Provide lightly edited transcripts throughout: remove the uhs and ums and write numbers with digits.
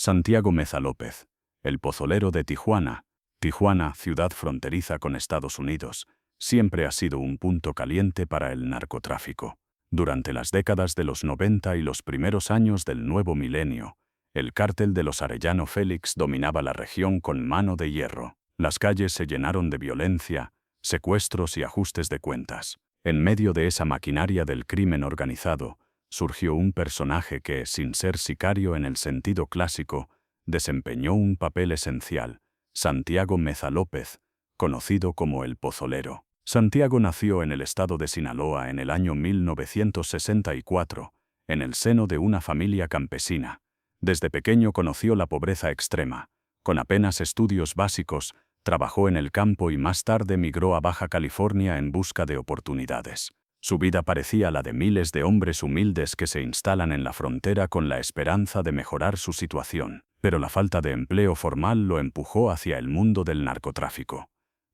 Santiago Meza López, el pozolero de Tijuana. Tijuana, ciudad fronteriza con Estados Unidos, siempre ha sido un punto caliente para el narcotráfico. Durante las décadas de los 90 y los primeros años del nuevo milenio, el cártel de los Arellano Félix dominaba la región con mano de hierro. Las calles se llenaron de violencia, secuestros y ajustes de cuentas. En medio de esa maquinaria del crimen organizado, surgió un personaje que, sin ser sicario en el sentido clásico, desempeñó un papel esencial: Santiago Meza López, conocido como el Pozolero. Santiago nació en el estado de Sinaloa en el año 1964, en el seno de una familia campesina. Desde pequeño conoció la pobreza extrema. Con apenas estudios básicos, trabajó en el campo y más tarde migró a Baja California en busca de oportunidades. Su vida parecía la de miles de hombres humildes que se instalan en la frontera con la esperanza de mejorar su situación, pero la falta de empleo formal lo empujó hacia el mundo del narcotráfico.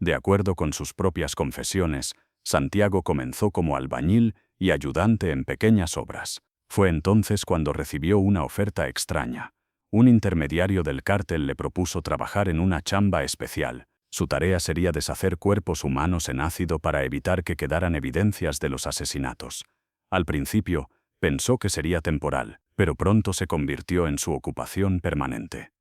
De acuerdo con sus propias confesiones, Santiago comenzó como albañil y ayudante en pequeñas obras. Fue entonces cuando recibió una oferta extraña. Un intermediario del cártel le propuso trabajar en una chamba especial. Su tarea sería deshacer cuerpos humanos en ácido para evitar que quedaran evidencias de los asesinatos. Al principio, pensó que sería temporal, pero pronto se convirtió en su ocupación permanente.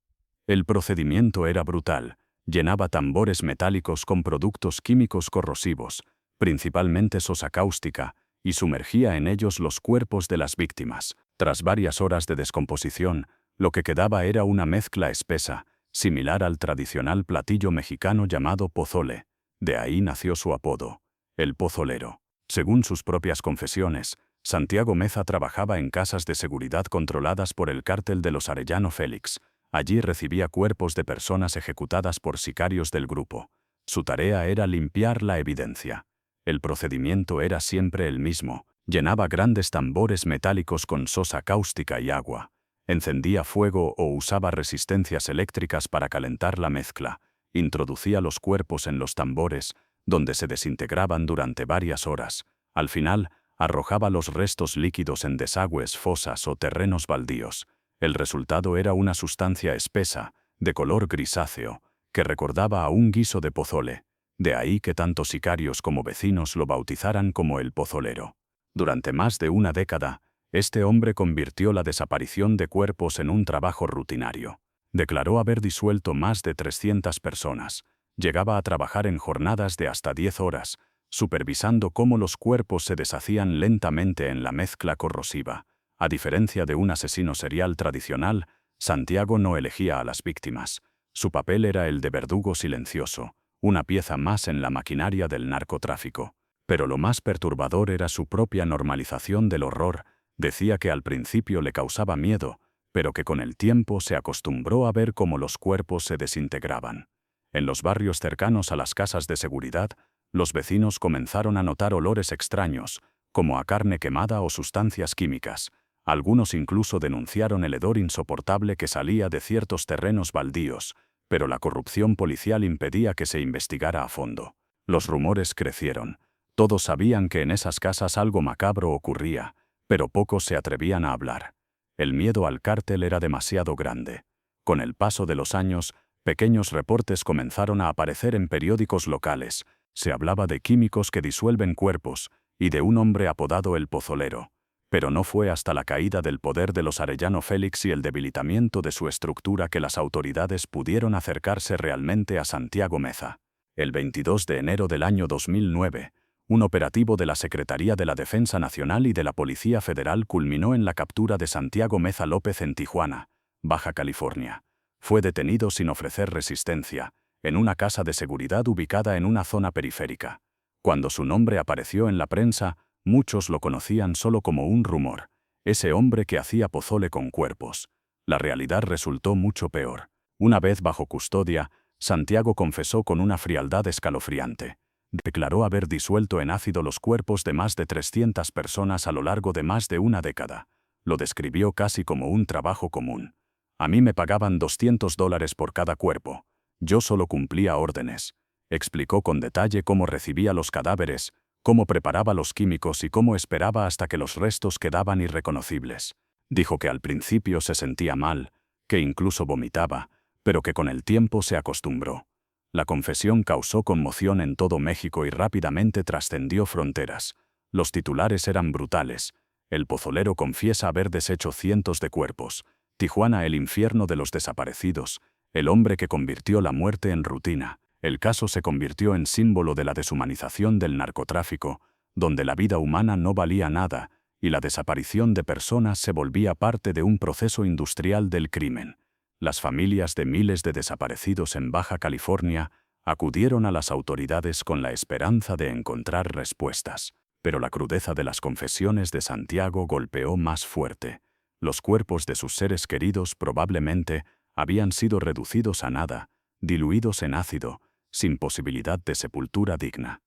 El procedimiento era brutal. Llenaba tambores metálicos con productos químicos corrosivos, principalmente sosa cáustica, y sumergía en ellos los cuerpos de las víctimas. Tras varias horas de descomposición, lo que quedaba era una mezcla espesa, similar al tradicional platillo mexicano llamado pozole. De ahí nació su apodo, el Pozolero. Según sus propias confesiones, Santiago Meza trabajaba en casas de seguridad controladas por el cártel de los Arellano Félix. Allí recibía cuerpos de personas ejecutadas por sicarios del grupo. Su tarea era limpiar la evidencia. El procedimiento era siempre el mismo. Llenaba grandes tambores metálicos con sosa cáustica y agua. Encendía fuego o usaba resistencias eléctricas para calentar la mezcla. Introducía los cuerpos en los tambores, donde se desintegraban durante varias horas. Al final, arrojaba los restos líquidos en desagües, fosas o terrenos baldíos. El resultado era una sustancia espesa, de color grisáceo, que recordaba a un guiso de pozole. De ahí que tanto sicarios como vecinos lo bautizaran como el Pozolero. Durante más de una década, este hombre convirtió la desaparición de cuerpos en un trabajo rutinario. Declaró haber disuelto más de 300 personas. Llegaba a trabajar en jornadas de hasta 10 horas, supervisando cómo los cuerpos se deshacían lentamente en la mezcla corrosiva. A diferencia de un asesino serial tradicional, Santiago no elegía a las víctimas. Su papel era el de verdugo silencioso, una pieza más en la maquinaria del narcotráfico. Pero lo más perturbador era su propia normalización del horror. Decía que al principio le causaba miedo, pero que con el tiempo se acostumbró a ver cómo los cuerpos se desintegraban. En los barrios cercanos a las casas de seguridad, los vecinos comenzaron a notar olores extraños, como a carne quemada o sustancias químicas. Algunos incluso denunciaron el hedor insoportable que salía de ciertos terrenos baldíos, pero la corrupción policial impedía que se investigara a fondo. Los rumores crecieron. Todos sabían que en esas casas algo macabro ocurría, pero pocos se atrevían a hablar. El miedo al cártel era demasiado grande. Con el paso de los años, pequeños reportes comenzaron a aparecer en periódicos locales. Se hablaba de químicos que disuelven cuerpos y de un hombre apodado el Pozolero. Pero no fue hasta la caída del poder de los Arellano Félix y el debilitamiento de su estructura que las autoridades pudieron acercarse realmente a Santiago Meza. El 22 de enero del año 2009, un operativo de la Secretaría de la Defensa Nacional y de la Policía Federal culminó en la captura de Santiago Meza López en Tijuana, Baja California. Fue detenido sin ofrecer resistencia, en una casa de seguridad ubicada en una zona periférica. Cuando su nombre apareció en la prensa, muchos lo conocían solo como un rumor, ese hombre que hacía pozole con cuerpos. La realidad resultó mucho peor. Una vez bajo custodia, Santiago confesó con una frialdad escalofriante. Declaró haber disuelto en ácido los cuerpos de más de 300 personas a lo largo de más de una década. Lo describió casi como un trabajo común. A mí me pagaban $200 por cada cuerpo. Yo solo cumplía órdenes. Explicó con detalle cómo recibía los cadáveres, cómo preparaba los químicos y cómo esperaba hasta que los restos quedaban irreconocibles. Dijo que al principio se sentía mal, que incluso vomitaba, pero que con el tiempo se acostumbró. La confesión causó conmoción en todo México y rápidamente trascendió fronteras. Los titulares eran brutales. El pozolero confiesa haber deshecho cientos de cuerpos. Tijuana, el infierno de los desaparecidos. El hombre que convirtió la muerte en rutina. El caso se convirtió en símbolo de la deshumanización del narcotráfico, donde la vida humana no valía nada y la desaparición de personas se volvía parte de un proceso industrial del crimen. Las familias de miles de desaparecidos en Baja California acudieron a las autoridades con la esperanza de encontrar respuestas. Pero la crudeza de las confesiones de Santiago golpeó más fuerte. Los cuerpos de sus seres queridos probablemente habían sido reducidos a nada, diluidos en ácido, sin posibilidad de sepultura digna.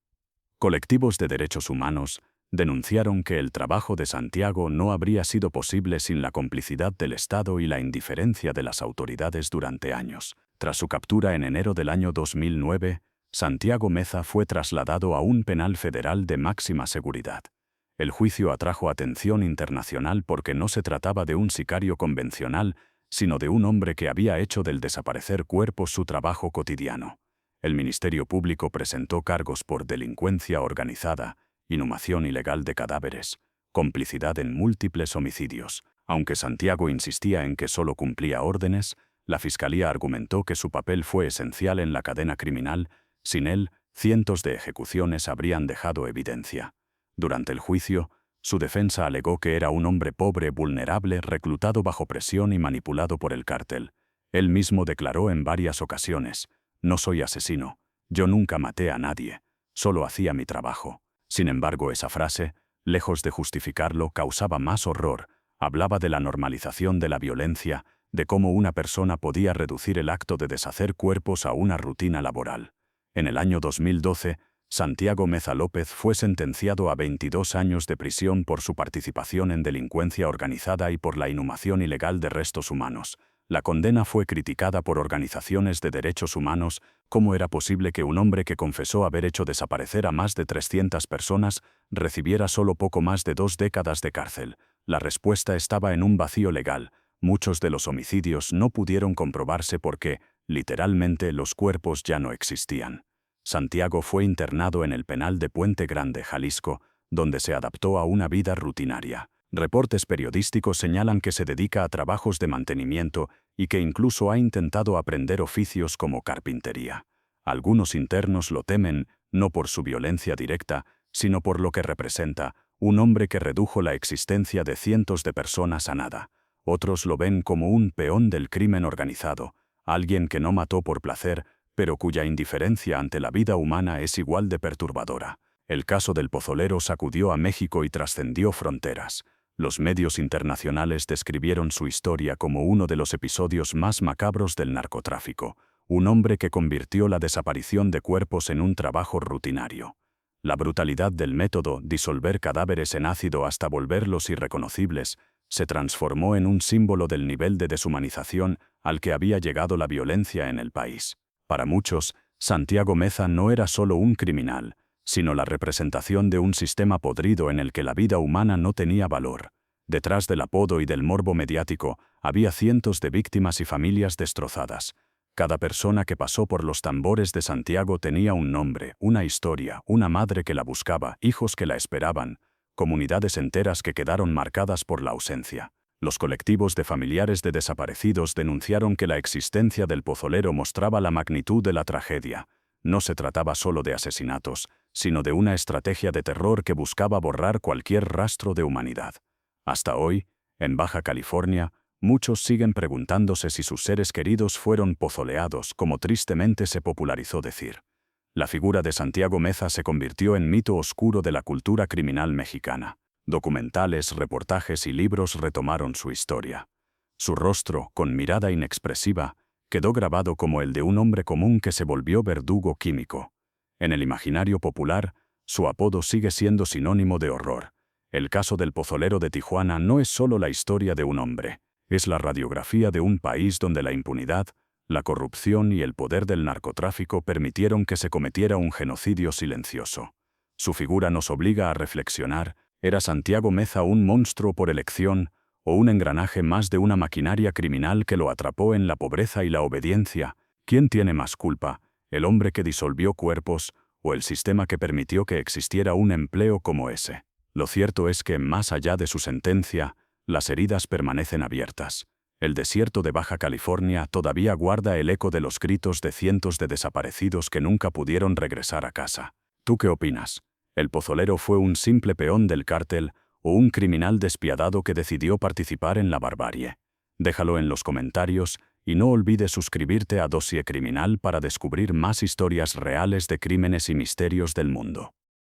Colectivos de derechos humanos denunciaron que el trabajo de Santiago no habría sido posible sin la complicidad del Estado y la indiferencia de las autoridades durante años. Tras su captura en enero del año 2009, Santiago Meza fue trasladado a un penal federal de máxima seguridad. El juicio atrajo atención internacional porque no se trataba de un sicario convencional, sino de un hombre que había hecho del desaparecer cuerpos su trabajo cotidiano. El Ministerio Público presentó cargos por delincuencia organizada, inhumación ilegal de cadáveres, complicidad en múltiples homicidios. Aunque Santiago insistía en que solo cumplía órdenes, la Fiscalía argumentó que su papel fue esencial en la cadena criminal. Sin él, cientos de ejecuciones habrían dejado evidencia. Durante el juicio, su defensa alegó que era un hombre pobre, vulnerable, reclutado bajo presión y manipulado por el cártel. Él mismo declaró en varias ocasiones: «No soy asesino, yo nunca maté a nadie, solo hacía mi trabajo». Sin embargo, esa frase, lejos de justificarlo, causaba más horror. Hablaba de la normalización de la violencia, de cómo una persona podía reducir el acto de deshacer cuerpos a una rutina laboral. En el año 2012, Santiago Meza López fue sentenciado a 22 años de prisión por su participación en delincuencia organizada y por la inhumación ilegal de restos humanos. La condena fue criticada por organizaciones de derechos humanos. ¿Cómo era posible que un hombre que confesó haber hecho desaparecer a más de 300 personas recibiera solo poco más de 2 décadas de cárcel? La respuesta estaba en un vacío legal. Muchos de los homicidios no pudieron comprobarse porque, literalmente, los cuerpos ya no existían. Santiago fue internado en el penal de Puente Grande, Jalisco, donde se adaptó a una vida rutinaria. Reportes periodísticos señalan que se dedica a trabajos de mantenimiento y que incluso ha intentado aprender oficios como carpintería. Algunos internos lo temen, no por su violencia directa, sino por lo que representa: un hombre que redujo la existencia de cientos de personas a nada. Otros lo ven como un peón del crimen organizado, alguien que no mató por placer, pero cuya indiferencia ante la vida humana es igual de perturbadora. El caso del pozolero sacudió a México y trascendió fronteras. Los medios internacionales describieron su historia como uno de los episodios más macabros del narcotráfico, un hombre que convirtió la desaparición de cuerpos en un trabajo rutinario. La brutalidad del método, disolver cadáveres en ácido hasta volverlos irreconocibles, se transformó en un símbolo del nivel de deshumanización al que había llegado la violencia en el país. Para muchos, Santiago Meza no era solo un criminal, sino la representación de un sistema podrido en el que la vida humana no tenía valor. Detrás del apodo y del morbo mediático, había cientos de víctimas y familias destrozadas. Cada persona que pasó por los tambores de Santiago tenía un nombre, una historia, una madre que la buscaba, hijos que la esperaban, comunidades enteras que quedaron marcadas por la ausencia. Los colectivos de familiares de desaparecidos denunciaron que la existencia del pozolero mostraba la magnitud de la tragedia. No se trataba solo de asesinatos, sino de una estrategia de terror que buscaba borrar cualquier rastro de humanidad. Hasta hoy, en Baja California, muchos siguen preguntándose si sus seres queridos fueron pozoleados, como tristemente se popularizó decir. La figura de Santiago Meza se convirtió en mito oscuro de la cultura criminal mexicana. Documentales, reportajes y libros retomaron su historia. Su rostro, con mirada inexpresiva, quedó grabado como el de un hombre común que se volvió verdugo químico. En el imaginario popular, su apodo sigue siendo sinónimo de horror. El caso del pozolero de Tijuana no es solo la historia de un hombre, es la radiografía de un país donde la impunidad, la corrupción y el poder del narcotráfico permitieron que se cometiera un genocidio silencioso. Su figura nos obliga a reflexionar: ¿era Santiago Meza un monstruo por elección o un engranaje más de una maquinaria criminal que lo atrapó en la pobreza y la obediencia? ¿Quién tiene más culpa, el hombre que disolvió cuerpos o el sistema que permitió que existiera un empleo como ese? Lo cierto es que, más allá de su sentencia, las heridas permanecen abiertas. El desierto de Baja California todavía guarda el eco de los gritos de cientos de desaparecidos que nunca pudieron regresar a casa. ¿Tú qué opinas? ¿El pozolero fue un simple peón del cártel o un criminal despiadado que decidió participar en la barbarie? Déjalo en los comentarios y no olvides suscribirte a Dossier Criminal para descubrir más historias reales de crímenes y misterios del mundo.